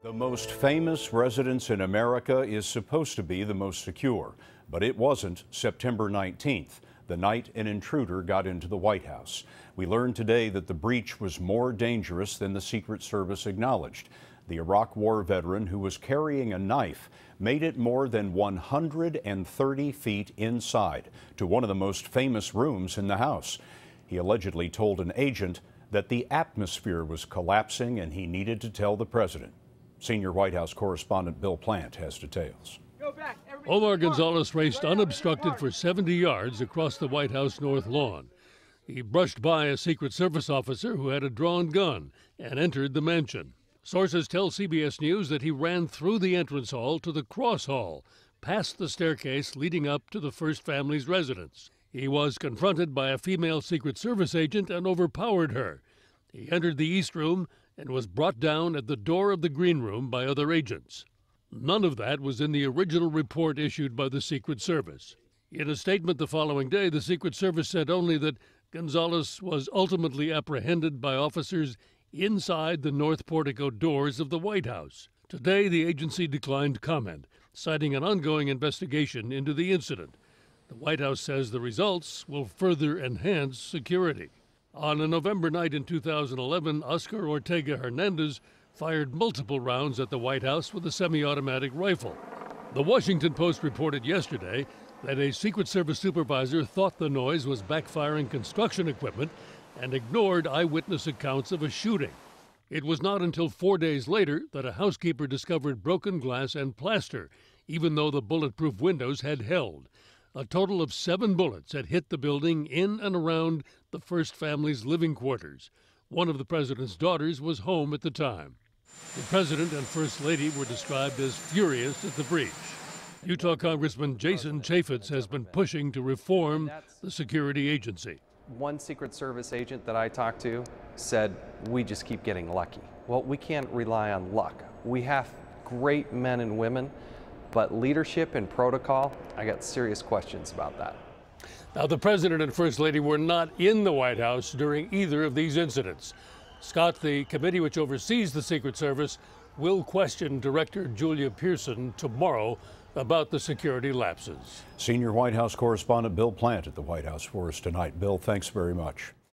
The most famous residence in America is supposed to be the most secure, but it wasn't September 19th, the night an intruder got into the White House. We learned today that the breach was more dangerous than the Secret Service acknowledged. The Iraq War veteran, who was carrying a knife, made it more than 130 feet inside to one of the most famous rooms in the house. He allegedly told an agent that the atmosphere was collapsing and he needed to tell the president. Senior White House correspondent Bill Plante has details. Omar Gonzalez raced unobstructed for 70 yards across the White House north lawn. He brushed by a Secret Service officer who had a drawn gun and entered the mansion. Sources tell CBS News that he ran through the entrance hall to the cross hall, past the staircase leading up to the first family's residence. He was confronted by a female Secret Service agent and overpowered her. He entered the East Room and was brought down at the door of the Green Room by other agents. None of that was in the original report issued by the Secret Service. In a statement the following day, the Secret Service said only that Gonzalez was ultimately apprehended by officers inside the north portico doors of the White House. Today, the agency declined comment, citing an ongoing investigation into the incident. The White House says the results will further enhance security. On a November night in 2011, Oscar Ortega Hernandez fired multiple rounds at the White House with a semi-automatic rifle. The Washington Post reported yesterday that a Secret Service supervisor thought the noise was backfiring construction equipment and ignored eyewitness accounts of a shooting. It was not until 4 days later that a housekeeper discovered broken glass and plaster, even though the bulletproof windows had held. A total of 7 bullets had hit the building in and around the first family's living quarters. One of the president's daughters was home at the time. The president and first lady were described as furious at the breach. Utah Congressman Jason Chaffetz has been pushing to reform the security agency. One Secret Service agent that I talked to said, "We just keep getting lucky." Well, we can't rely on luck. We have great men and women, but leadership and protocol, I got serious questions about that. Now, the president and first lady were not in the White House during either of these incidents. Scott, the committee which oversees the Secret Service, will question Director Julia Pearson tomorrow about the security lapses. Senior White House correspondent Bill Plante at the White House for us tonight. Bill, thanks very much.